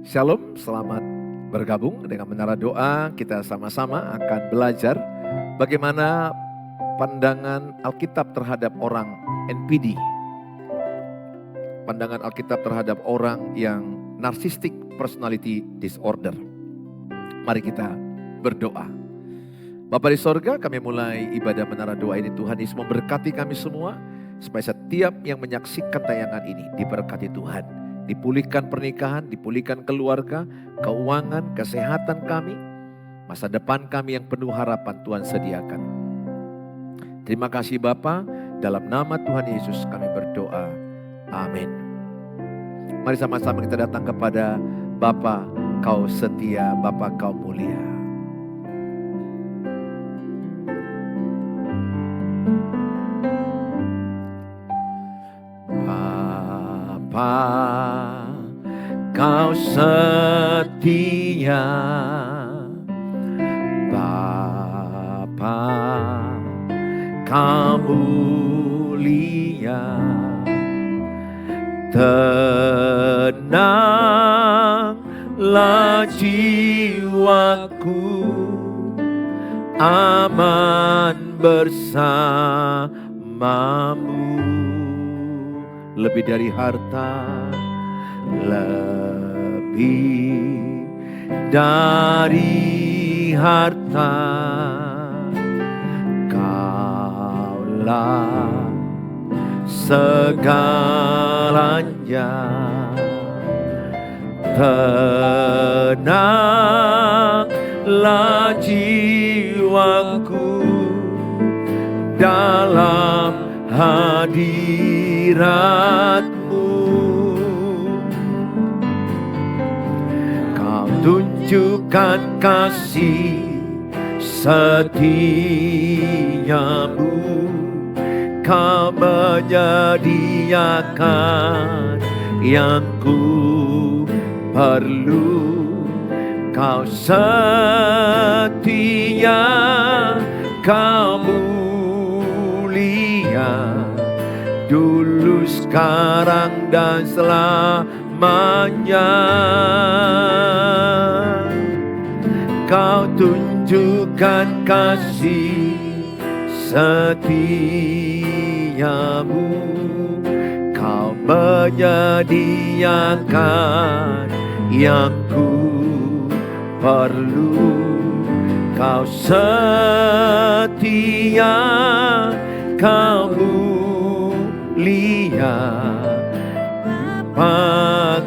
Shalom, selamat bergabung dengan Menara Doa. Kita sama-sama akan belajar bagaimana pandangan Alkitab terhadap orang NPD. Pandangan Alkitab terhadap orang yang narcissistic personality disorder. Mari kita berdoa. Bapa di sorga, kami mulai ibadah Menara Doa ini. Tuhan Yesus memberkati kami semua, supaya setiap yang menyaksikan tayangan ini diberkati Tuhan. Dipulihkan pernikahan, dipulihkan keluarga, keuangan, kesehatan kami, masa depan kami yang penuh harapan Tuhan sediakan. Terima kasih Bapa, dalam nama Tuhan Yesus kami berdoa. Amin. Mari sama-sama kita datang kepada Bapa, Kau setia, Bapa Kau mulia. Bapa, Kau setia, Bapa, Kau mulia, tenanglah jiwaku, aman bersamamu. Lebih dari harta, lebih dari harta, Kaulah segalanya. Tenanglah jiwaku dalam hadirat-Mu. Kau tunjukkan kasih setiamu, Kau menyediakan yang ku perlu. Kau setia, Kau mulia, dulu, sekarang, dan selamanya. Kau tunjukkan kasih setiamu, Kau menyediakan yang ku perlu. Kau setia, Kau mulia,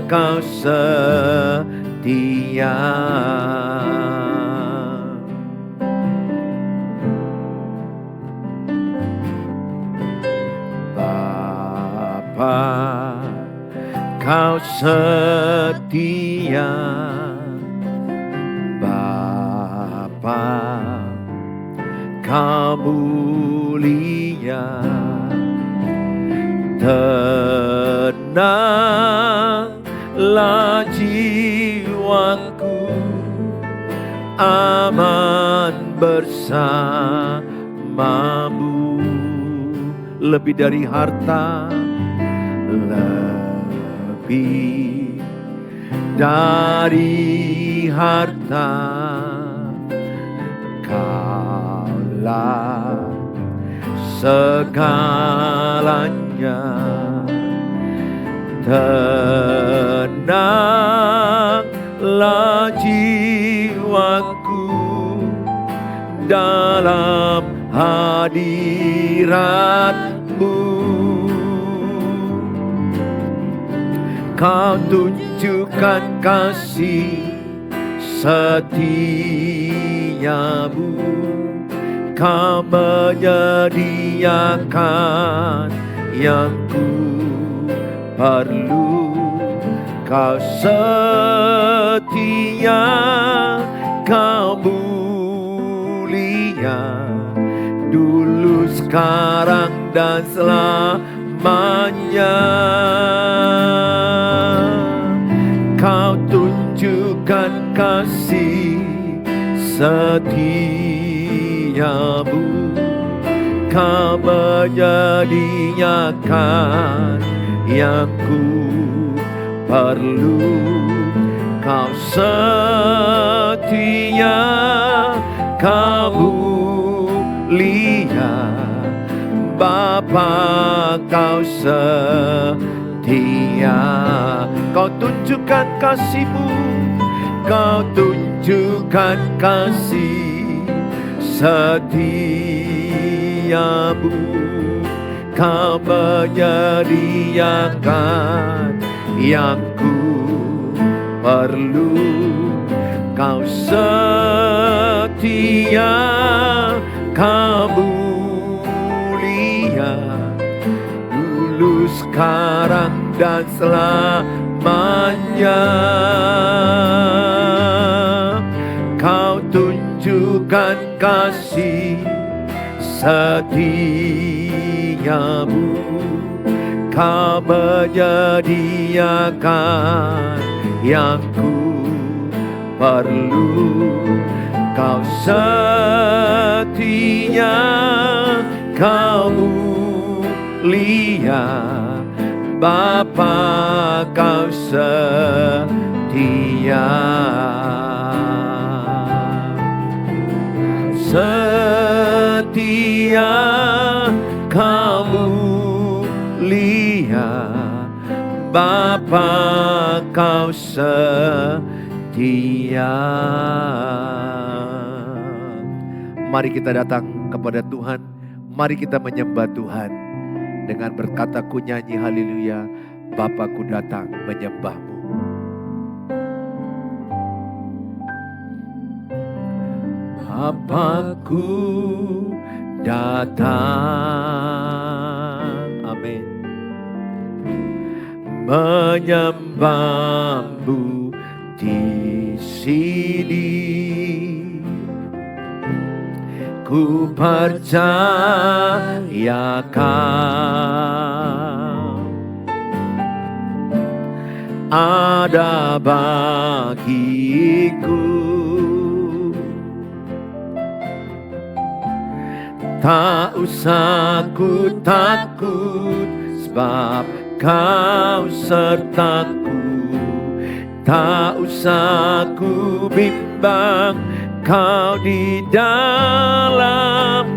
Kau setia. Bapa, Kau setia, Bapa, Kau mulia, tenanglah jiwaku, aman bersamamu. Lebih dari harta, lebih dari harta, Kaulah segalanya. Tenanglah jiwaku dalam hadirat-Mu. Kau tunjukkan kasih setiamu, Kau menyediakan yang ku perlu. Kau setia, Kau mulia, dulu, sekarang, dan selamanya. Kau tunjukkan kasih setiamu, Kau menyediakan yang ku perlu. Kau setia, Kau mulia, Bapa Kau setia. Kau tunjukkan kasih-Mu, Kau tunjukkan kasih setiamu. Kau menyediakan yang ku perlu. Kau setia, Kau mulia, dulu, sekarang, dan selamanya. Kau tunjukkan kasih setiamu. Kau menyediakan yang ku perlu. Kau setia, Kau mulia, Bapa Kau setia. Setia, Kau mulia, Bapa Kau setia. Mari kita datang kepada Tuhan. Mari kita menyembah Tuhan dengan berkata, ku nyanyi haleluya, Bapa ku datang menyembah-Mu. Bapa-Ku datang, amin, menyembah-Mu di sini. Ku percayakan ada bagiku. Tak usah ku takut, sebab Kau sertaku. Tak usah ku bimbang, Kau di dalamku.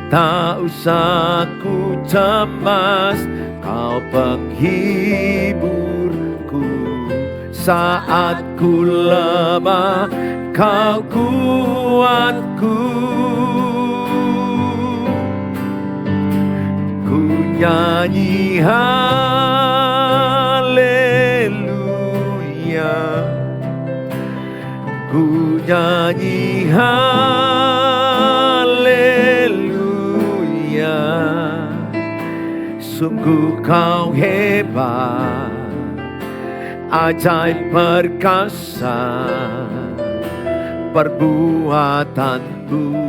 Tak usah ku cemas, Kau penghiburku. Saat ku lemah, Kau kuatku. Ku nyanyi haleluya, ku nyanyi haleluya. Sungguh Kau hebat, ajaib perkasa perbuatanmu.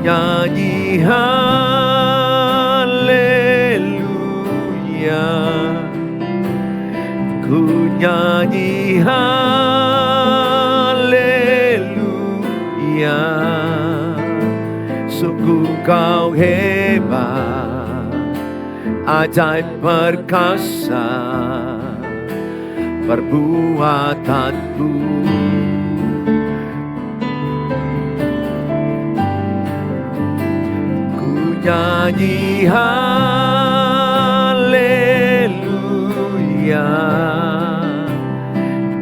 Nyanyi haleluya, ku nyanyi haleluya. Sungguh Kau hebat, ajaib perkasa perbuatanmu. Nyanyi haleluya,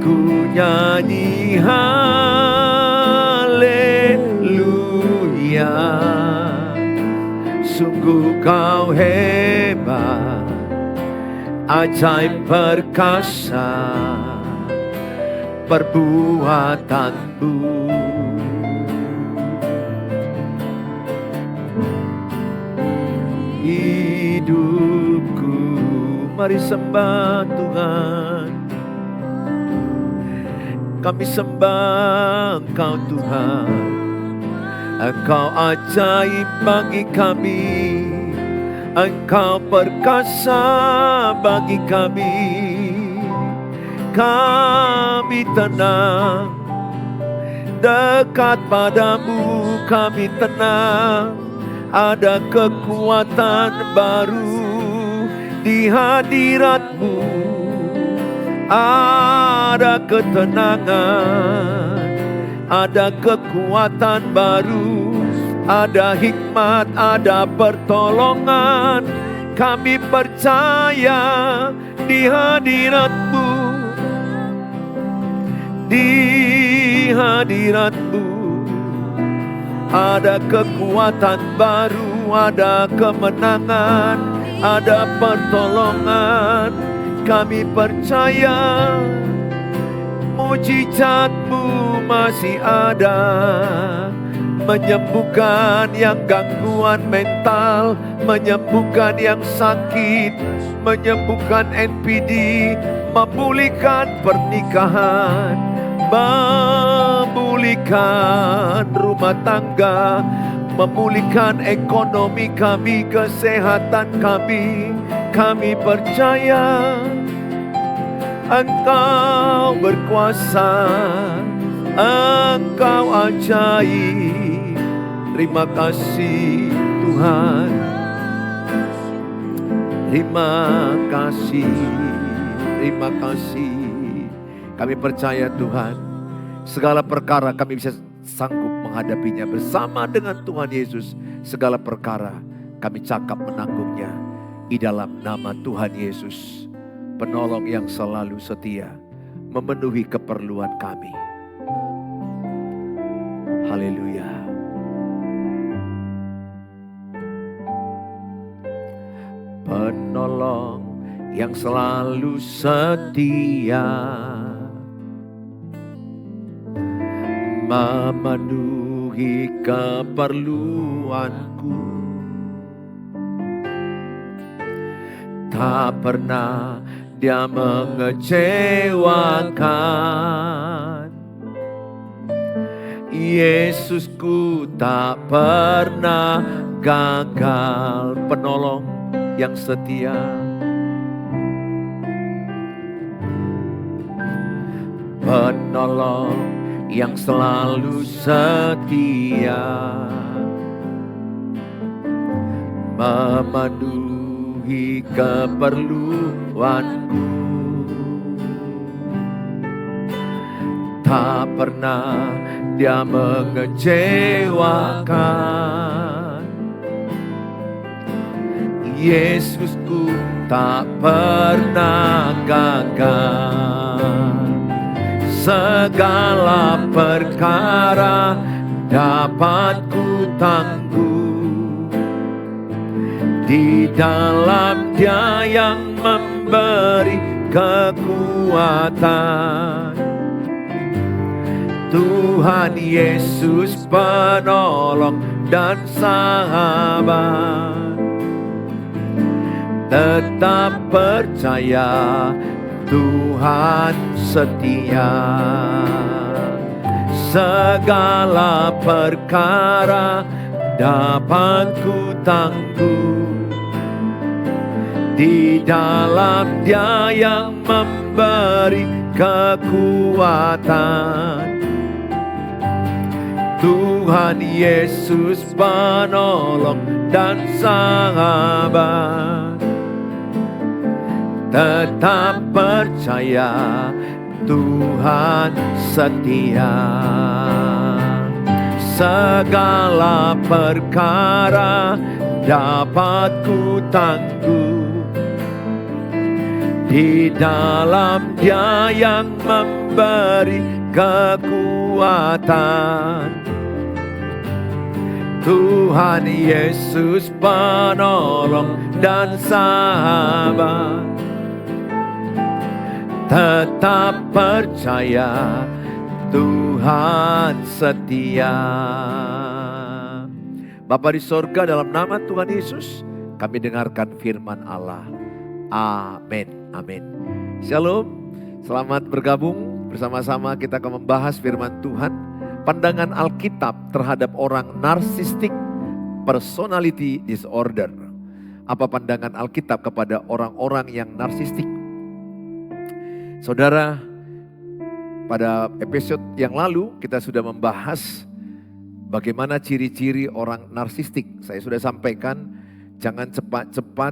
ku nyanyi haleluya. Sungguh Kau hebat, ajaib perkasa perbuatanmu. Hidupku, mari sembah Tuhan. Kami sembah Engkau Tuhan. Engkau ajaib bagi kami, Engkau perkasa bagi kami. Kami tenang dekat padamu, kami tenang ada kekuatan baru di hadirat-Mu. Ada ketenangan, ada kekuatan baru, ada hikmat, ada pertolongan. Kami percaya di hadirat-Mu, di hadirat-Mu. Ada kekuatan baru, ada kemenangan, ada pertolongan. Kami percaya mujizat-Mu masih ada, menyembuhkan yang gangguan mental, menyembuhkan yang sakit, menyembuhkan NPD, memulihkan pernikahan, memulihkan rumah tangga, memulihkan ekonomi kami, kesehatan kami. Kami percaya Engkau berkuasa, Engkau ajaib. Terima kasih Tuhan, terima kasih, terima kasih. Kami percaya Tuhan, segala perkara kami bisa sanggup menghadapinya bersama dengan Tuhan Yesus. Segala perkara kami cakap menanggungnya di dalam nama Tuhan Yesus, penolong yang selalu setia memenuhi keperluan kami. Haleluya. Penolong yang selalu setia memenuhi keperluanku. Tak pernah Dia mengecewakan. Yesusku tak pernah gagal. Penolong yang setia, penolong yang selalu setia, memenuhi keperluanku. Tak pernah Dia mengecewakan. Yesusku tak pernah gagal. Segala perkara dapat ku tangguh di dalam Dia yang memberi kekuatan. Tuhan Yesus penolong dan sahabat. Tetap percaya Tuhan setia. Segala perkara dapat ku tangguh di dalam Dia yang memberi kekuatan. Tuhan Yesus penolong dan sahabat. Tetap percaya Tuhan setia. Segala perkara dapat ku tangguh di dalam Dia yang memberi kekuatan. Tuhan Yesus penolong dan sahabat. Tetap percaya Tuhan setia. Bapa di sorga, dalam nama Tuhan Yesus kami dengarkan firman Allah. Amin. Amin. Shalom. Selamat bergabung bersama-sama, kita akan membahas firman Tuhan. Pandangan Alkitab terhadap orang narcissistic personality disorder. Apa pandangan Alkitab kepada orang-orang yang narsistik? Saudara, pada episode yang lalu kita sudah membahas Bagaimana ciri-ciri orang narsistik? Saya sudah sampaikan, jangan cepat-cepat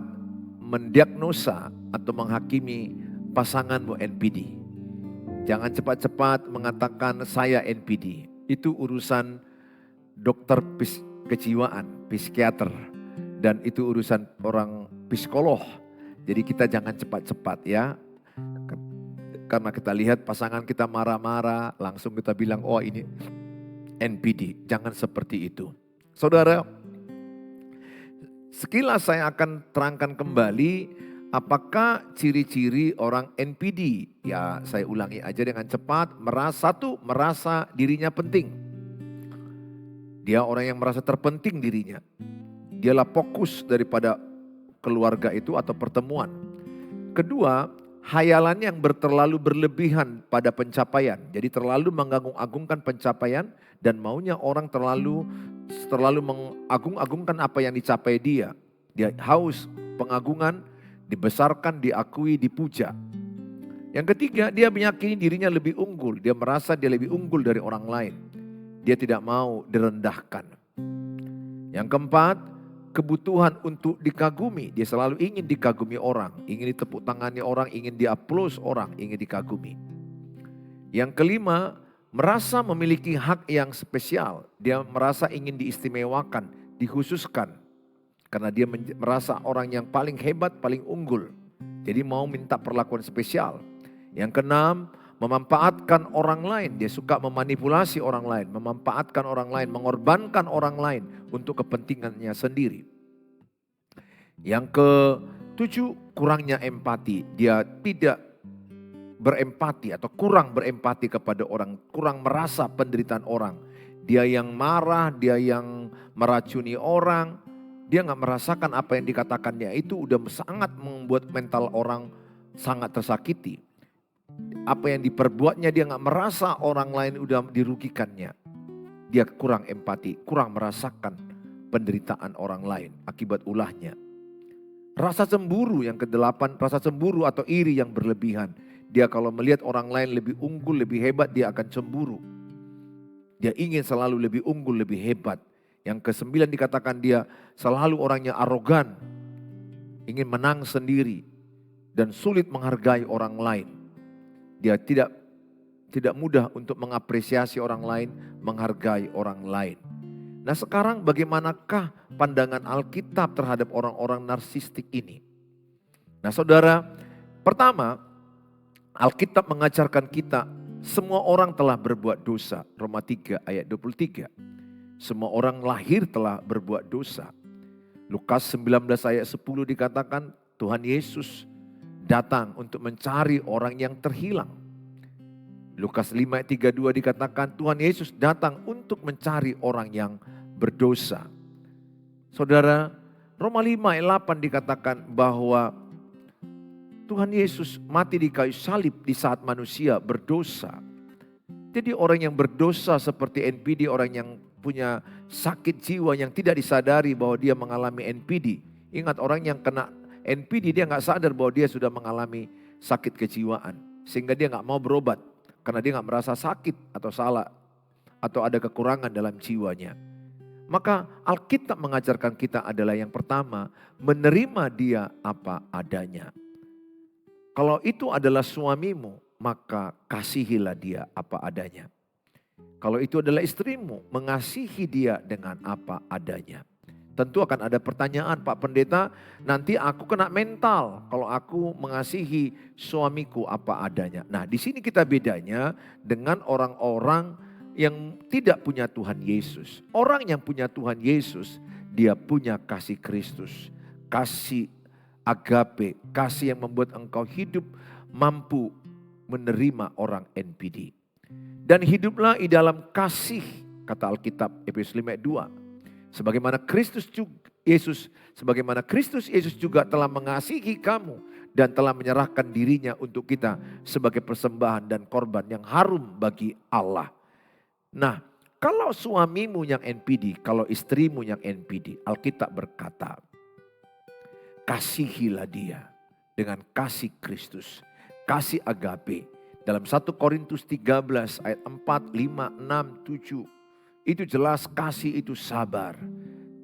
mendiagnosa atau menghakimi pasanganmu NPD. Jangan cepat-cepat mengatakan saya NPD. Itu urusan dokter kejiwaan, psikiater. Dan itu urusan orang psikolog. Jadi kita jangan cepat-cepat ya. Karena kita lihat pasangan kita marah-marah, langsung kita bilang, oh ini NPD. Jangan seperti itu. Saudara, sekilas saya akan terangkan kembali apakah ciri-ciri orang NPD. Ya saya ulangi aja dengan cepat. Merasa dirinya penting. Dia orang yang merasa terpenting dirinya. Dialah fokus daripada keluarga itu atau pertemuan. Kedua, hayalan yang terlalu berlebihan pada pencapaian. Jadi terlalu mengagung-agungkan pencapaian dan maunya orang terlalu mengagung-agungkan apa yang dicapai dia. Dia haus pengagungan, dibesarkan, diakui, dipuja. Yang ketiga, dia meyakini dirinya lebih unggul. Dia merasa dia lebih unggul dari orang lain. Dia tidak mau direndahkan. Yang keempat, kebutuhan untuk dikagumi. Dia selalu ingin dikagumi orang, ingin ditepuk tangani orang, ingin diaplaus orang, ingin dikagumi. Yang kelima, merasa memiliki hak yang spesial. Dia merasa ingin diistimewakan, dikhususkan. Karena dia merasa orang yang paling hebat, paling unggul. Jadi mau minta perlakuan spesial. Yang keenam, memanfaatkan orang lain. Dia suka memanipulasi orang lain, memanfaatkan orang lain, mengorbankan orang lain untuk kepentingannya sendiri. Yang ketujuh, kurangnya empati. Dia tidak berempati atau kurang berempati kepada orang, kurang merasa penderitaan orang. Dia yang marah, dia yang meracuni orang, dia nggak merasakan apa yang dikatakannya itu udah sangat membuat mental orang sangat tersakiti. Apa yang diperbuatnya dia nggak merasa orang lain udah dirugikannya. Dia kurang empati, kurang merasakan penderitaan orang lain akibat ulahnya. Rasa cemburu yang kedelapan, rasa cemburu atau iri yang berlebihan. Dia kalau melihat orang lain lebih unggul, lebih hebat, dia akan cemburu. Dia ingin selalu lebih unggul, lebih hebat. Yang kesembilan dikatakan dia selalu orangnya arogan. Ingin menang sendiri dan sulit menghargai orang lain. Dia tidak mudah untuk mengapresiasi orang lain, menghargai orang lain. Nah sekarang bagaimanakah pandangan Alkitab terhadap orang-orang narsistik ini? Nah saudara, pertama Alkitab mengajarkan kita semua orang telah berbuat dosa. Roma 3 ayat 23. Semua orang lahir telah berbuat dosa. Lukas 19 ayat 10 dikatakan Tuhan Yesus datang untuk mencari orang yang terhilang. Lukas 5 ayat 32 dikatakan Tuhan Yesus datang untuk mencari orang yang berdosa. Saudara, Roma 5 ayat 8 dikatakan bahwa Tuhan Yesus mati di kayu salib di saat manusia berdosa. Jadi orang yang berdosa seperti NPD, orang yang punya sakit jiwa yang tidak disadari bahwa dia mengalami NPD. Ingat orang yang kena NPD dia nggak sadar bahwa dia sudah mengalami sakit kejiwaan. Sehingga dia nggak mau berobat. Karena dia nggak merasa sakit atau salah. Atau ada kekurangan dalam jiwanya. Maka Alkitab mengajarkan kita adalah yang pertama. Menerima dia apa adanya. Kalau itu adalah suamimu, maka kasihilah dia apa adanya. Kalau itu adalah istrimu, mengasihi dia dengan apa adanya. Tentu akan ada pertanyaan, Pak Pendeta, nanti aku kena mental kalau aku mengasihi suamiku apa adanya. Nah, di sini kita bedanya dengan orang-orang yang tidak punya Tuhan Yesus. Orang yang punya Tuhan Yesus, dia punya kasih Kristus, kasih agape, kasih yang membuat engkau hidup mampu menerima orang NPD. Dan hiduplah di dalam kasih, kata Alkitab Efesus 5 ayat 2. Sebagaimana Kristus Yesus juga telah mengasihi kamu dan telah menyerahkan dirinya untuk kita sebagai persembahan dan korban yang harum bagi Allah. Nah, kalau suamimu yang NPD, kalau istrimu yang NPD, Alkitab berkata, kasihilah dia dengan kasih Kristus, kasih agape. Dalam 1 Korintus 13 ayat 4, 5, 6, 7. Itu jelas kasih itu sabar.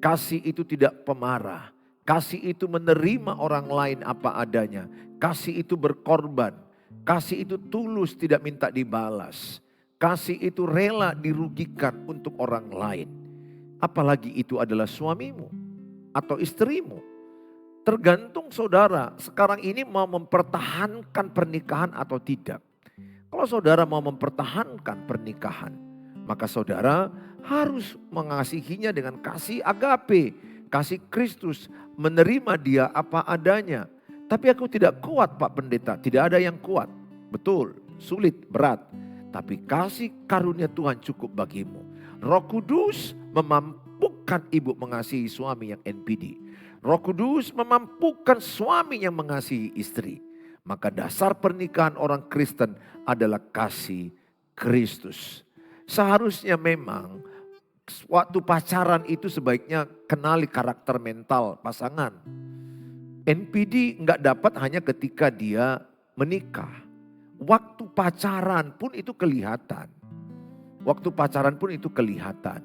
Kasih itu tidak pemarah. Kasih itu menerima orang lain apa adanya. Kasih itu berkorban. Kasih itu tulus tidak minta dibalas. Kasih itu rela dirugikan untuk orang lain. Apalagi itu adalah suamimu atau istrimu. Tergantung saudara sekarang ini mau mempertahankan pernikahan atau tidak. Kalau saudara mau mempertahankan pernikahan, maka saudara harus mengasihinya dengan kasih agape, kasih Kristus, menerima dia apa adanya. Tapi aku tidak kuat Pak Pendeta, tidak ada yang kuat. Betul, sulit, berat. Tapi kasih karunia Tuhan cukup bagimu. Roh Kudus memampukan ibu mengasihi suami yang NPD. Roh Kudus memampukan suami yang mengasihi istri. Maka dasar pernikahan orang Kristen adalah kasih Kristus. Seharusnya memang waktu pacaran itu sebaiknya kenali karakter mental pasangan. NPD nggak dapat hanya ketika dia menikah. Waktu pacaran pun itu kelihatan. Waktu pacaran pun itu kelihatan.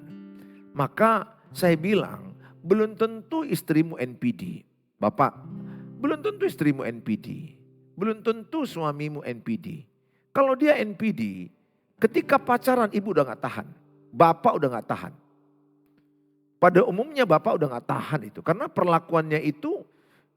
Maka saya bilang, belum tentu istrimu NPD. Bapak, belum tentu istrimu NPD. Belum tentu suamimu NPD. Kalau dia NPD, ketika pacaran ibu udah gak tahan. Bapak udah gak tahan. Pada umumnya bapak udah gak tahan itu. Karena perlakuannya itu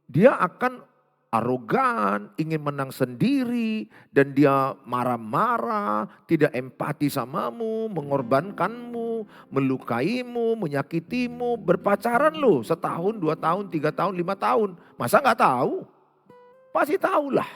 dia akan arogan, ingin menang sendiri, dan dia marah-marah, tidak empati samamu, mengorbankanmu, melukaimu, menyakitimu, berpacaran loh setahun, 2 tahun, 3 tahun, 5 tahun. Masa gak tahu? Pasti tahulah.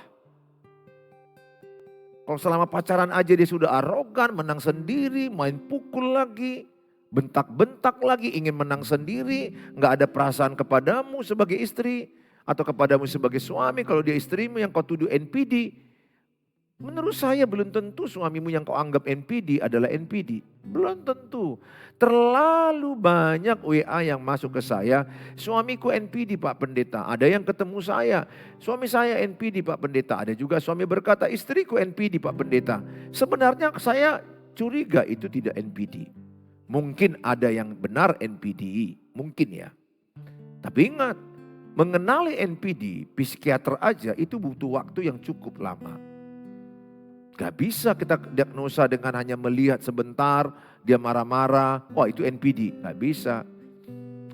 Kalau selama pacaran aja dia sudah arogan, menang sendiri, main pukul lagi, bentak-bentak lagi, ingin menang sendiri, gak ada perasaan kepadamu sebagai istri, atau kepadamu sebagai suami, kalau dia istrimu yang kau tuduh NPD. Menurut saya belum tentu suamimu yang kau anggap NPD adalah NPD. Belum tentu. Terlalu banyak WA yang masuk ke saya, suamiku NPD Pak Pendeta. Ada yang ketemu saya, suami saya NPD Pak Pendeta. Ada juga suami berkata istriku NPD Pak Pendeta. Sebenarnya saya curiga itu tidak NPD. Mungkin ada yang benar NPD, mungkin ya. Tapi ingat, mengenali NPD, psikiater aja itu butuh waktu yang cukup lama. Gak bisa kita diagnosa dengan hanya melihat sebentar, dia marah-marah, wah itu NPD. Gak bisa.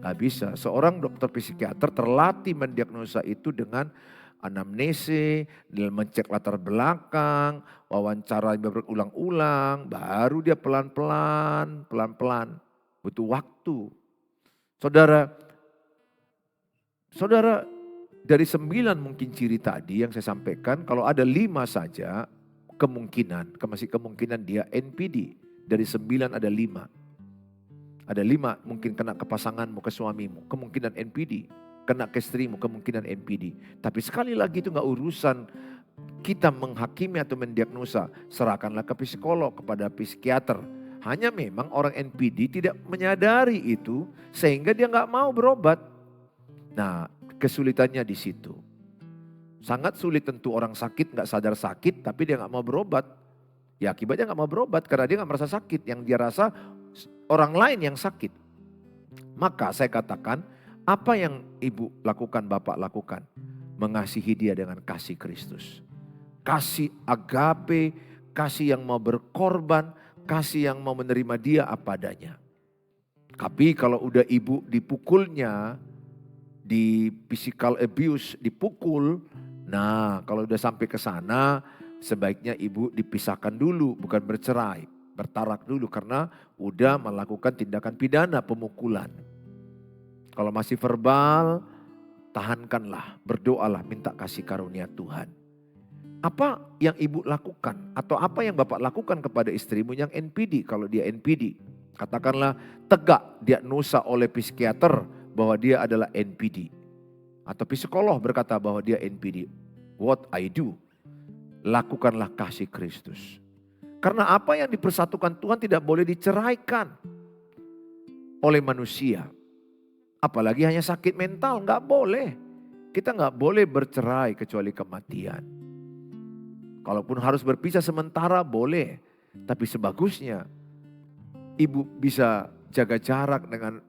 Gak bisa. Seorang dokter psikiater terlatih mendiagnosa itu dengan anamnese, mencek latar belakang, wawancara berulang-ulang, baru dia pelan-pelan. Butuh waktu. Saudara, dari 9 mungkin ciri tadi yang saya sampaikan, kalau ada 5 saja kemungkinan dia NPD. Dari 9 ada 5. Ada 5 mungkin kena ke pasanganmu, ke suamimu, kemungkinan NPD. Kena ke istrimu, kemungkinan NPD. Tapi sekali lagi itu gak urusan kita menghakimi atau mendiagnosa. Serahkanlah ke psikolog, kepada psikiater. Hanya memang orang NPD tidak menyadari itu sehingga dia gak mau berobat. Nah, kesulitannya di situ. Sangat sulit tentu orang sakit gak sadar sakit tapi dia gak mau berobat. Ya akibatnya gak mau berobat karena dia gak merasa sakit. Yang dia rasa orang lain yang sakit. Maka saya katakan apa yang ibu lakukan, bapak lakukan. Mengasihi dia dengan kasih Kristus. Kasih agape, kasih yang mau berkorban, kasih yang mau menerima dia apa adanya. Tapi kalau udah ibu dipukulnya, di physical abuse, dipukul. Nah, kalau udah sampai ke sana, sebaiknya ibu dipisahkan dulu, bukan bercerai, bertarak dulu karena udah melakukan tindakan pidana pemukulan. Kalau masih verbal, tahankanlah, berdoalah, minta kasih karunia Tuhan. Apa yang ibu lakukan atau apa yang bapak lakukan kepada istrimu yang NPD kalau dia NPD? Katakanlah tegak diagnosa oleh psikiater bahwa dia adalah NPD. Atau psikolog berkata bahwa dia NPD. What I do? Lakukanlah kasih Kristus. Karena apa yang dipersatukan Tuhan tidak boleh diceraikan oleh manusia. Apalagi hanya sakit mental, gak boleh. Kita gak boleh bercerai kecuali kematian. Kalaupun harus berpisah sementara boleh. Tapi sebagusnya Ibu bisa jaga jarak dengan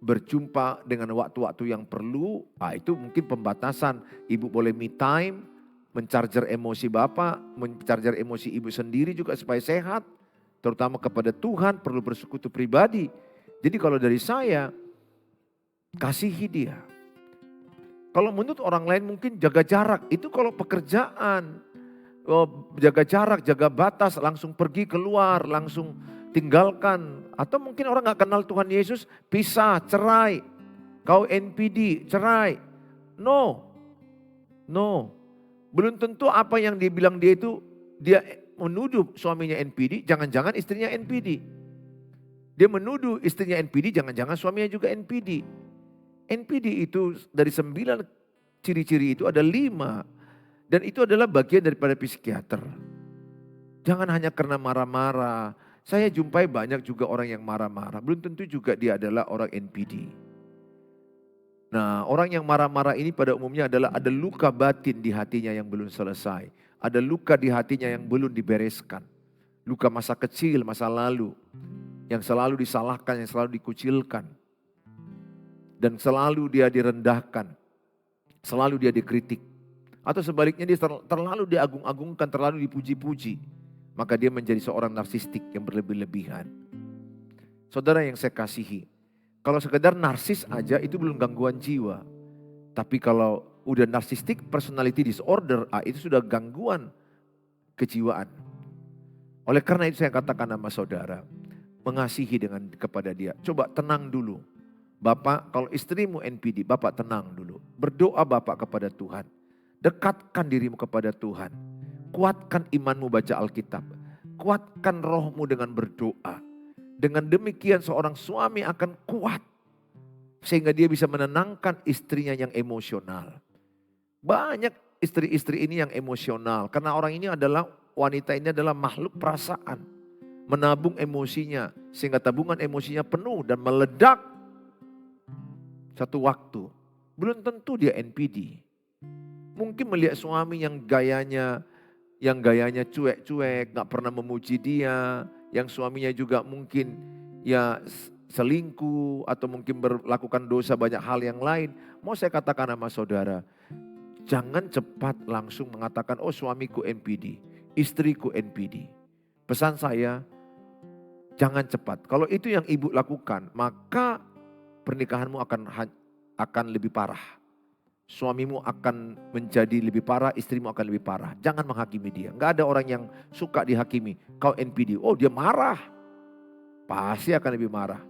berjumpa dengan waktu-waktu yang perlu, itu mungkin pembatasan. Ibu boleh me time, mencarger emosi Bapak, mencarger emosi Ibu sendiri juga supaya sehat. Terutama kepada Tuhan perlu bersekutu pribadi. Jadi kalau dari saya, kasihi dia. Kalau menurut orang lain mungkin jaga jarak, itu kalau pekerjaan. Jaga jarak, jaga batas, langsung pergi keluar, langsung tinggalkan. Atau mungkin orang gak kenal Tuhan Yesus, pisah, cerai. Kau NPD, cerai. No. Belum tentu apa yang dia bilang dia itu, dia menuduh suaminya NPD, jangan-jangan istrinya NPD. Dia menuduh istrinya NPD, jangan-jangan suaminya juga NPD. NPD itu dari 9 ciri-ciri itu ada 5. Dan itu adalah bagian daripada psikiater. Jangan hanya karena marah-marah. Saya jumpai banyak juga orang yang marah-marah. Belum tentu juga dia adalah orang NPD. Nah, orang yang marah-marah ini pada umumnya adalah ada luka batin di hatinya yang belum selesai. Ada luka di hatinya yang belum dibereskan. Luka masa kecil, masa lalu. Yang selalu disalahkan, yang selalu dikucilkan. Dan selalu dia direndahkan. Selalu dia dikritik. Atau sebaliknya dia terlalu diagung-agungkan, terlalu dipuji-puji. Maka dia menjadi seorang narsistik yang berlebih-lebihan. Saudara yang saya kasihi, kalau sekedar narsis aja itu belum gangguan jiwa. Tapi kalau udah narcissistic personality disorder, itu sudah gangguan kejiwaan. Oleh karena itu saya katakan sama saudara, mengasihi kepada dia. Coba tenang dulu. Bapak, kalau istrimu NPD, Bapak tenang dulu. Berdoa Bapak kepada Tuhan. Dekatkan dirimu kepada Tuhan. Kuatkan imanmu baca Alkitab. Kuatkan rohmu dengan berdoa. Dengan demikian seorang suami akan kuat. Sehingga dia bisa menenangkan istrinya yang emosional. Banyak istri-istri ini yang emosional. Karena orang ini adalah, wanita ini adalah makhluk perasaan. Menabung emosinya. Sehingga tabungan emosinya penuh dan meledak. Satu waktu. Belum tentu dia NPD. Mungkin melihat suami yang gayanya cuek-cuek, gak pernah memuji dia, yang suaminya juga mungkin ya selingkuh atau mungkin melakukan dosa banyak hal yang lain. Mau saya katakan sama saudara, jangan cepat langsung mengatakan, oh suamiku NPD, istriku NPD. Pesan saya, jangan cepat. Kalau itu yang ibu lakukan, maka pernikahanmu akan lebih parah. Suamimu akan menjadi lebih parah, istrimu akan lebih parah. Jangan menghakimi dia. Enggak ada orang yang suka dihakimi. Kau NPD, oh dia marah. Pasti akan lebih marah.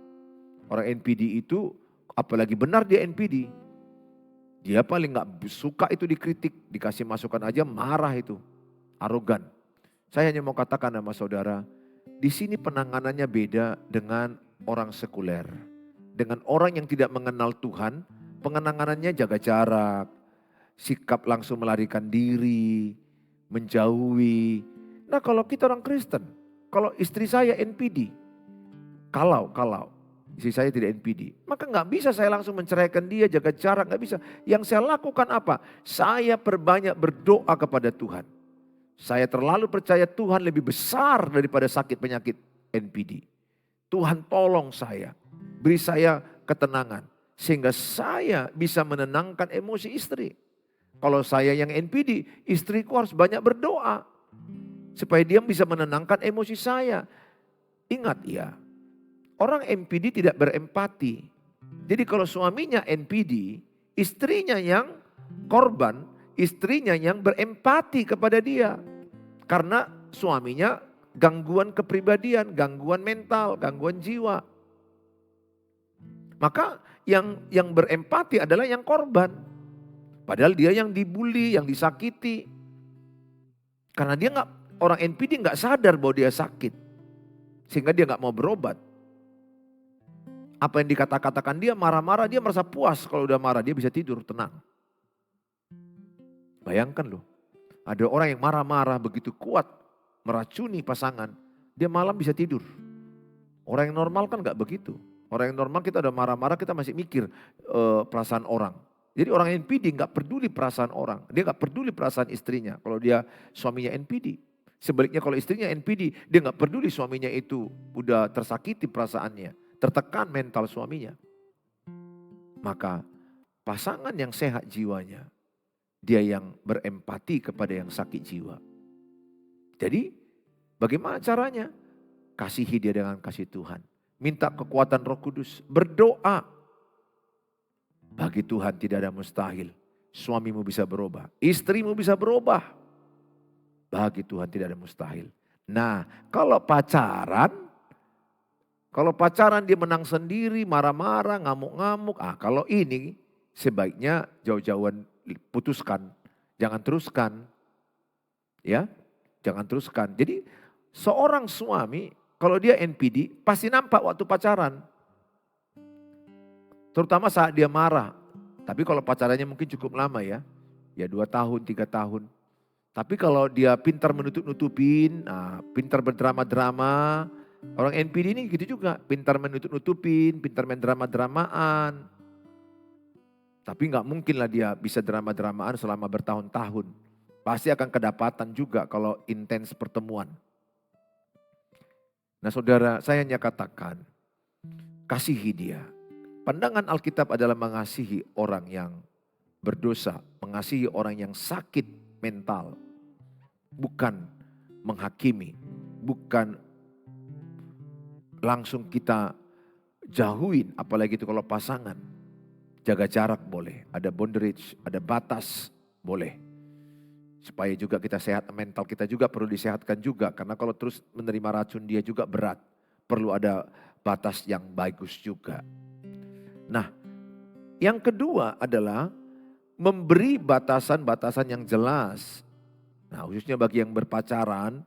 Orang NPD itu, apalagi benar dia NPD. Dia paling gak suka itu dikritik. Dikasih masukan aja marah itu. Arogan. Saya hanya mau katakan sama saudara, di sini penanganannya beda dengan orang sekuler. Dengan orang yang tidak mengenal Tuhan, pengenanganannya jaga jarak, sikap langsung melarikan diri, menjauhi. Nah kalau kita orang Kristen, kalau istri saya NPD, kalau istri saya tidak NPD, maka gak bisa saya langsung menceraikan dia, jaga jarak, gak bisa. Yang saya lakukan apa? Saya perbanyak berdoa kepada Tuhan. Saya terlalu percaya Tuhan lebih besar daripada sakit penyakit NPD. Tuhan tolong saya, beri saya ketenangan. Sehingga saya bisa menenangkan emosi istri. Kalau saya yang NPD, istriku harus banyak berdoa. Supaya dia bisa menenangkan emosi saya. Ingat ya, orang NPD tidak berempati. Jadi kalau suaminya NPD, istrinya yang korban, istrinya yang berempati kepada dia. Karena suaminya gangguan kepribadian, gangguan mental, gangguan jiwa. Maka yang berempati adalah yang korban. Padahal dia yang dibully, yang disakiti. Karena dia orang NPD gak sadar bahwa dia sakit. Sehingga dia gak mau berobat. Apa yang dikatakan dia marah-marah, dia merasa puas kalau udah marah, dia bisa tidur tenang. Bayangkan loh, ada orang yang marah-marah begitu kuat, meracuni pasangan, dia malam bisa tidur. Orang yang normal kan gak begitu. Orang yang normal kita udah marah-marah, kita masih mikir perasaan orang. Jadi orang NPD gak peduli perasaan orang. Dia gak peduli perasaan istrinya kalau dia suaminya NPD. Sebaliknya kalau istrinya NPD, dia nggak peduli suaminya itu udah tersakiti perasaannya, tertekan mental suaminya. Maka pasangan yang sehat jiwanya, dia yang berempati kepada yang sakit jiwa. Jadi bagaimana caranya? Kasihi dia dengan kasih Tuhan. Minta kekuatan Roh Kudus, berdoa. Bagi Tuhan tidak ada mustahil. Suamimu bisa berubah, istrimu bisa berubah. Bagi Tuhan tidak ada mustahil. Nah, kalau pacaran dia menang sendiri, marah-marah, ngamuk-ngamuk. Kalau ini sebaiknya jauh-jauhan putuskan. Jangan teruskan. Ya, jangan teruskan. Jadi seorang suami kalau dia NPD pasti nampak waktu pacaran. Terutama saat dia marah. Tapi kalau pacarannya mungkin cukup lama ya. Ya 2 tahun, 3 tahun. Tapi kalau dia pintar menutup-nutupin, pintar berdrama-drama. Orang NPD ini gitu juga, pintar menutup-nutupin, pintar main drama-dramaan. Tapi gak mungkin lah dia bisa drama-dramaan selama bertahun-tahun. Pasti akan kedapatan juga kalau intens pertemuan. Nah saudara, saya hanya katakan, kasihi dia. Pandangan Alkitab adalah mengasihi orang yang berdosa, mengasihi orang yang sakit mental. Bukan menghakimi, bukan langsung kita jauhin, apalagi itu kalau pasangan. Jaga jarak boleh, ada boundary, ada batas boleh. Supaya juga kita sehat, mental kita juga perlu disehatkan juga. Karena kalau terus menerima racun dia juga berat. Perlu ada batas yang bagus juga. Nah, yang kedua adalah memberi batasan-batasan yang jelas. Nah, khususnya bagi yang berpacaran,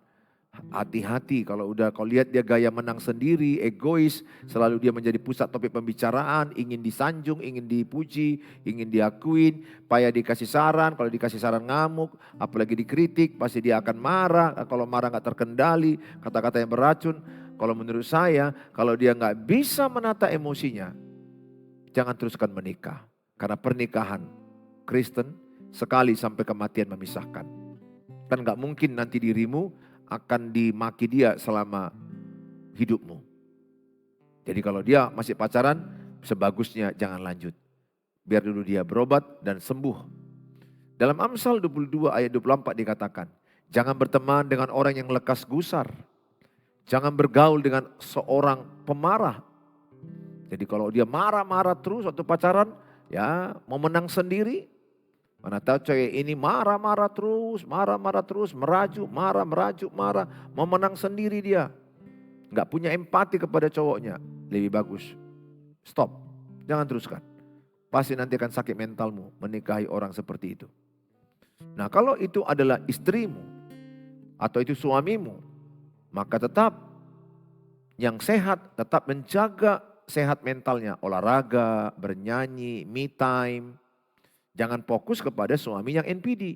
hati-hati kalau lihat dia gaya menang sendiri, egois, selalu dia menjadi pusat topik pembicaraan, ingin disanjung, ingin dipuji, ingin diakuin, payah dikasih saran, kalau dikasih saran ngamuk, apalagi dikritik, pasti dia akan marah, kalau marah gak terkendali, kata-kata yang beracun. Kalau menurut saya, kalau dia gak bisa menata emosinya, jangan teruskan menikah. Karena pernikahan Kristen sekali sampai kematian memisahkan. Kan gak mungkin nanti dirimu akan dimaki dia selama hidupmu. Jadi kalau dia masih pacaran, sebagusnya jangan lanjut. Biar dulu dia berobat dan sembuh. Dalam Amsal 22 ayat 24 dikatakan, jangan berteman dengan orang yang lekas gusar. Jangan bergaul dengan seorang pemarah. Jadi kalau dia marah-marah terus waktu pacaran, ya mau menang sendiri. Mana tahu cewek ini marah-marah terus, merajuk, marah, mau menang sendiri dia. Gak punya empati kepada cowoknya, lebih bagus. Stop, jangan teruskan. Pasti nanti akan sakit mentalmu menikahi orang seperti itu. Nah kalau itu adalah istrimu atau itu suamimu, maka tetap yang sehat, tetap menjaga sehat mentalnya. Olahraga, bernyanyi, me time. Jangan fokus kepada suami yang NPD.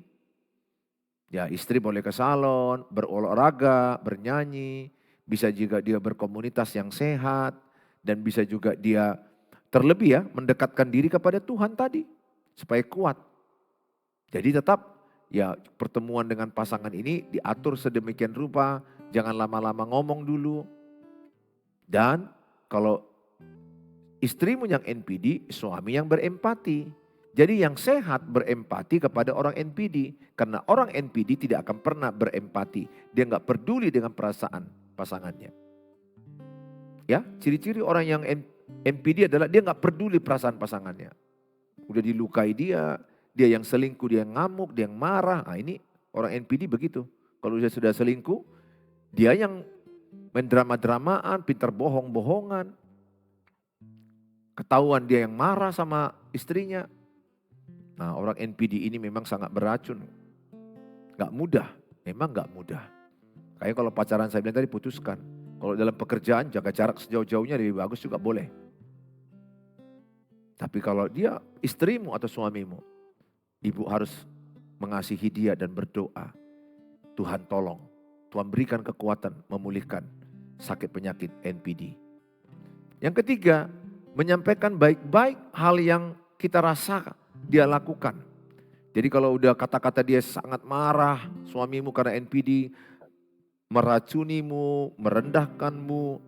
Ya istri boleh ke salon, berolahraga, bernyanyi. Bisa juga dia berkomunitas yang sehat. Dan bisa juga dia terlebih ya mendekatkan diri kepada Tuhan tadi. Supaya kuat. Jadi tetap ya pertemuan dengan pasangan ini diatur sedemikian rupa. Jangan lama-lama ngomong dulu. Dan kalau istrimu yang NPD, suami yang berempati. Jadi yang sehat berempati kepada orang NPD. Karena orang NPD tidak akan pernah berempati. Dia nggak peduli dengan perasaan pasangannya. Ya, ciri-ciri orang yang NPD adalah dia nggak peduli perasaan pasangannya. Udah dilukai dia yang selingkuh, dia yang ngamuk, dia yang marah. Nah ini orang NPD begitu. Kalau dia sudah selingkuh, dia yang mendrama-dramaan, pintar bohong-bohongan. Ketahuan dia yang marah sama istrinya. Nah orang NPD ini memang sangat beracun. Gak mudah, memang gak mudah. Kayak kalau pacaran saya bilang tadi putuskan. Kalau dalam pekerjaan jaga jarak sejauh-jauhnya lebih bagus juga boleh. Tapi kalau dia istrimu atau suamimu, ibu harus mengasihi dia dan berdoa. Tuhan tolong, Tuhan berikan kekuatan memulihkan sakit penyakit NPD. Yang ketiga, menyampaikan baik-baik hal yang kita rasa dia lakukan. Jadi kalau udah kata-kata dia sangat marah, suamimu karena NPD, meracunimu, merendahkanmu,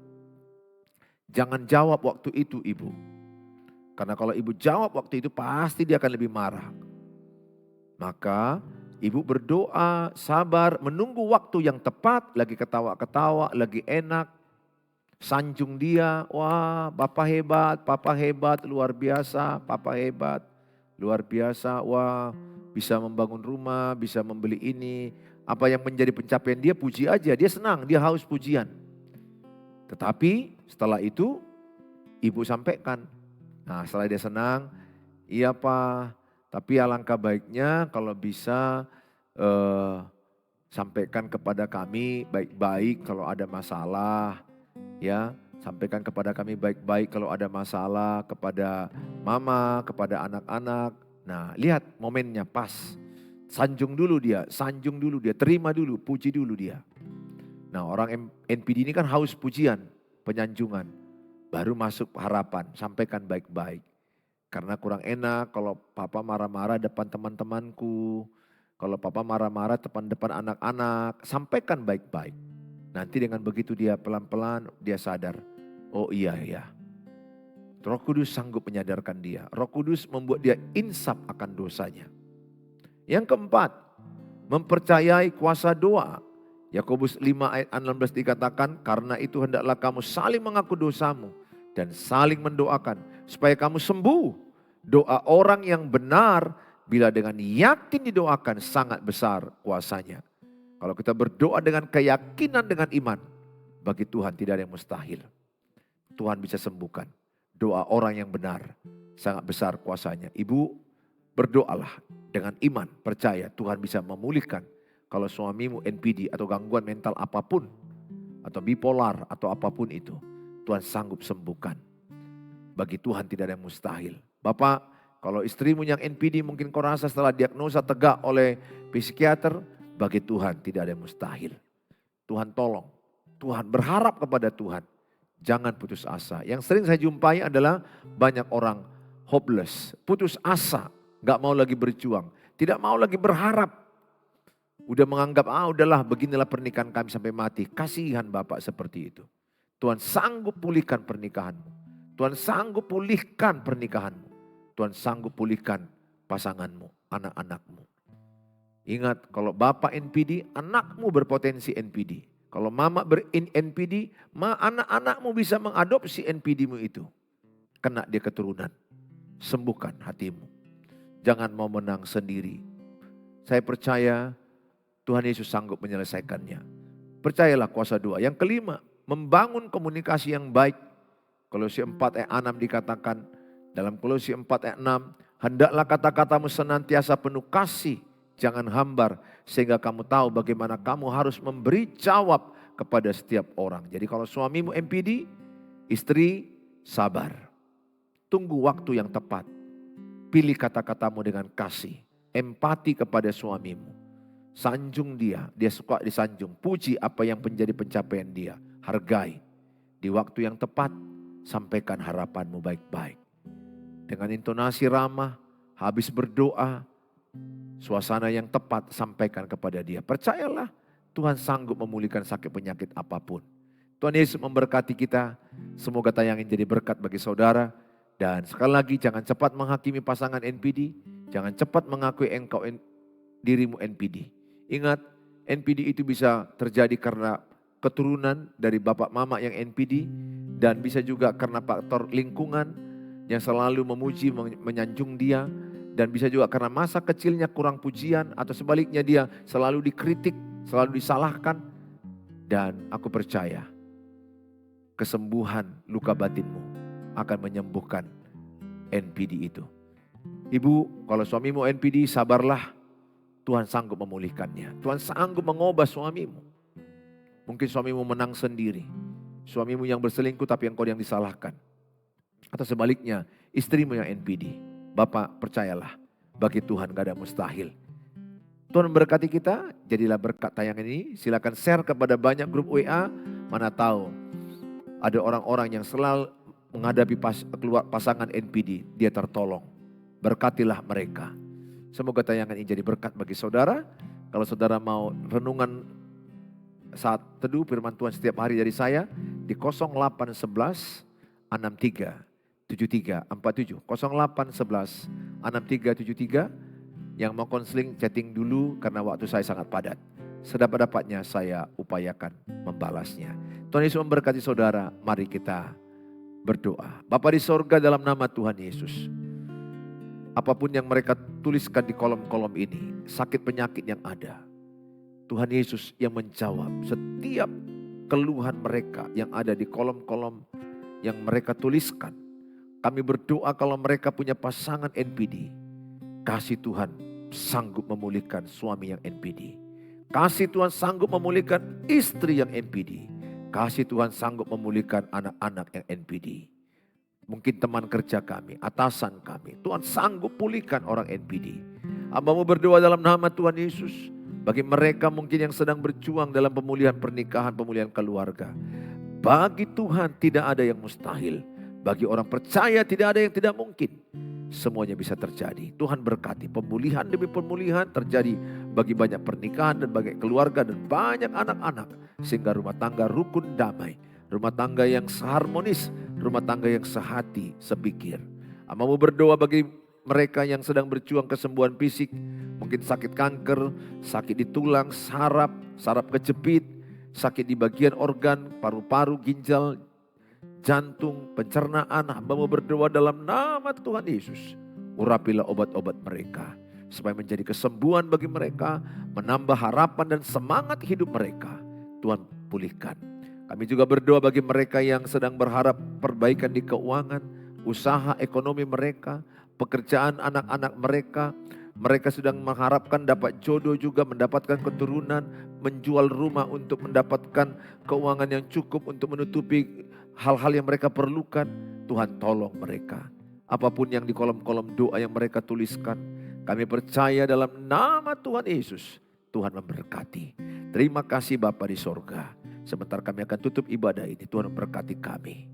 jangan jawab waktu itu ibu. Karena kalau ibu jawab waktu itu pasti dia akan lebih marah. Maka ibu berdoa, sabar, menunggu waktu yang tepat, lagi ketawa-ketawa, lagi enak. Sanjung dia, wah papa hebat, luar biasa, papa hebat, luar biasa, wah bisa membangun rumah, bisa membeli ini. Apa yang menjadi pencapaian dia, puji aja, dia senang, dia haus pujian. Tetapi setelah itu ibu sampaikan, nah setelah dia senang, iya Pak, tapi alangkah baiknya kalau bisa sampaikan kepada kami baik-baik kalau ada masalah. Ya, sampaikan kepada kami baik-baik kalau ada masalah, kepada mama, kepada anak-anak. Nah, lihat momennya pas. Sanjung dulu dia, terima dulu, puji dulu dia. Nah, orang NPD ini kan haus pujian, penyanjungan. Baru masuk harapan, sampaikan baik-baik. Karena kurang enak kalau papa marah-marah depan teman-temanku. Kalau papa marah-marah depan anak-anak, sampaikan baik-baik. Nanti dengan begitu dia pelan-pelan dia sadar, oh iya. Roh Kudus sanggup menyadarkan dia. Roh Kudus membuat dia insaf akan dosanya. Yang keempat, mempercayai kuasa doa. Yakobus 5 ayat 16 dikatakan, karena itu hendaklah kamu saling mengaku dosamu dan saling mendoakan supaya kamu sembuh. Doa orang yang benar bila dengan yakin didoakan sangat besar kuasanya. Kalau kita berdoa dengan keyakinan, dengan iman, bagi Tuhan tidak ada yang mustahil. Tuhan bisa sembuhkan. Doa orang yang benar sangat besar kuasanya. Ibu, berdoalah dengan iman, percaya Tuhan bisa memulihkan. Kalau suamimu NPD atau gangguan mental apapun, atau bipolar atau apapun itu, Tuhan sanggup sembuhkan. Bagi Tuhan tidak ada yang mustahil. Bapak, kalau istrimu yang NPD mungkin kau rasa setelah diagnosa tegak oleh psikiater, bagi Tuhan tidak ada yang mustahil. Tuhan tolong, Tuhan berharap kepada Tuhan. Jangan putus asa. Yang sering saya jumpai adalah banyak orang hopeless, putus asa, gak mau lagi berjuang, tidak mau lagi berharap. Udah menganggap, udahlah beginilah pernikahan kami sampai mati. Kasihan Bapak seperti itu. Tuhan sanggup pulihkan pernikahanmu. Tuhan sanggup pulihkan pernikahanmu. Tuhan sanggup pulihkan pasanganmu, anak-anakmu. Ingat, kalau Bapak NPD, anakmu berpotensi NPD. Kalau mama ber-NPD, anak-anakmu bisa mengadopsi NPD-mu itu. Kena dia keturunan. Sembuhkan hatimu. Jangan mau menang sendiri. Saya percaya Tuhan Yesus sanggup menyelesaikannya. Percayalah kuasa doa. Yang kelima, membangun komunikasi yang baik. Kolose 4 ayat 6 dikatakan, dalam Kolose 4 ayat 6, hendaklah kata-katamu senantiasa penuh kasih, jangan hambar, sehingga kamu tahu bagaimana kamu harus memberi jawab kepada setiap orang. Jadi kalau suamimu NPD, istri sabar. Tunggu waktu yang tepat. Pilih kata-katamu dengan kasih. Empati kepada suamimu. Sanjung dia suka disanjung. Puji apa yang menjadi pencapaian dia. Hargai. Di waktu yang tepat, sampaikan harapanmu baik-baik. Dengan intonasi ramah, habis berdoa, suasana yang tepat sampaikan kepada dia. Percayalah Tuhan sanggup memulihkan sakit penyakit apapun. Tuhan Yesus memberkati kita. Semoga tayang ini jadi berkat bagi saudara. Dan sekali lagi jangan cepat menghakimi pasangan NPD. Jangan cepat mengakui dirimu NPD. Ingat, NPD itu bisa terjadi karena keturunan dari bapak mama yang NPD. Dan bisa juga karena faktor lingkungan yang selalu memuji, menyanjung dia. Dan bisa juga karena masa kecilnya kurang pujian atau sebaliknya dia selalu dikritik, selalu disalahkan. Dan aku percaya kesembuhan luka batinmu akan menyembuhkan NPD itu. Ibu, kalau suamimu NPD, sabarlah. Tuhan sanggup memulihkannya. Tuhan sanggup mengubah suamimu. Mungkin suamimu menang sendiri. Suamimu yang berselingkuh tapi engkau yang disalahkan. Atau sebaliknya, istrimu yang NPD. Bapak percayalah, bagi Tuhan gak ada mustahil. Tuhan memberkati kita, jadilah berkat tayangan ini. Silakan share kepada banyak grup WA. Mana tahu ada orang-orang yang selalu menghadapi pasangan NPD, dia tertolong. Berkatilah mereka. Semoga tayangan ini jadi berkat bagi saudara. Kalau saudara mau renungan saat teduh firman Tuhan setiap hari dari saya di 0811 63 73 47 0811 6373. Yang mau konseling chatting dulu karena waktu saya sangat padat. Sedapat-dapatnya saya upayakan membalasnya. Tuhan Yesus memberkati saudara. Mari kita berdoa. Bapa di sorga, dalam nama Tuhan Yesus, apapun yang mereka tuliskan di kolom-kolom ini, sakit penyakit yang ada, Tuhan Yesus yang menjawab setiap keluhan mereka yang ada di kolom-kolom yang mereka tuliskan. Kami berdoa kalau mereka punya pasangan NPD, kasih Tuhan sanggup memulihkan suami yang NPD. Kasih Tuhan sanggup memulihkan istri yang NPD. Kasih Tuhan sanggup memulihkan anak-anak yang NPD. Mungkin teman kerja kami, atasan kami, Tuhan sanggup pulihkan orang NPD. Hamba-Mu berdoa dalam nama Tuhan Yesus. Bagi mereka mungkin yang sedang berjuang dalam pemulihan pernikahan, pemulihan keluarga. Bagi Tuhan tidak ada yang mustahil. Bagi orang percaya tidak ada yang tidak mungkin. Semuanya bisa terjadi. Tuhan berkati pemulihan demi pemulihan terjadi bagi banyak pernikahan dan bagi keluarga dan banyak anak-anak. Sehingga rumah tangga rukun damai. Rumah tangga yang seharmonis. Rumah tangga yang sehati, sepikir. Hamba-Mu berdoa bagi mereka yang sedang berjuang kesembuhan fisik. Mungkin sakit kanker, sakit di tulang, saraf kejepit. Sakit di bagian organ, paru-paru, ginjal, jantung, pencernaan. Hamba-Mu berdoa dalam nama Tuhan Yesus. Urapilah obat-obat mereka. Supaya menjadi kesembuhan bagi mereka. Menambah harapan dan semangat hidup mereka. Tuhan pulihkan. Kami juga berdoa bagi mereka yang sedang berharap perbaikan di keuangan. Usaha ekonomi mereka. Pekerjaan anak-anak mereka. Mereka sedang mengharapkan dapat jodoh juga, mendapatkan keturunan. Menjual rumah untuk mendapatkan keuangan yang cukup untuk menutupi hal-hal yang mereka perlukan. Tuhan tolong mereka. Apapun yang di kolom-kolom doa yang mereka tuliskan, kami percaya dalam nama Tuhan Yesus, Tuhan memberkati. Terima kasih Bapa di sorga. Sebentar kami akan tutup ibadah ini, Tuhan memberkati kami.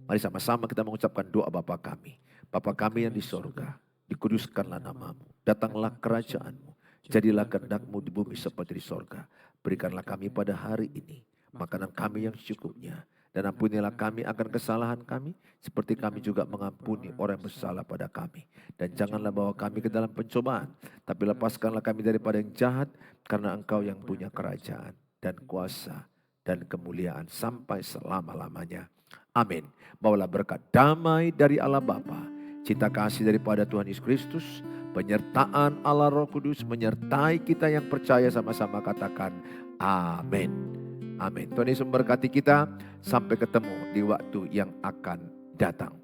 Mari sama-sama kita mengucapkan doa Bapa kami. Bapa kami yang di sorga, dikuduskanlah nama-Mu. Datanglah kerajaan-Mu. Jadilah kehendak-Mu di bumi seperti di sorga. Berikanlah kami pada hari ini makanan kami yang secukupnya. Dan ampunilah kami akan kesalahan kami, seperti kami juga mengampuni orang yang bersalah pada kami. Dan janganlah bawa kami ke dalam pencobaan, tapi lepaskanlah kami daripada yang jahat, karena Engkau yang punya kerajaan dan kuasa dan kemuliaan sampai selama-lamanya. Amin. Bawalah berkat damai dari Allah Bapa, cinta kasih daripada Tuhan Yesus Kristus, penyertaan Allah Roh Kudus menyertai kita yang percaya, sama-sama katakan amin. Amin. Tuhan Yesus memberkati kita. Sampai ketemu di waktu yang akan datang.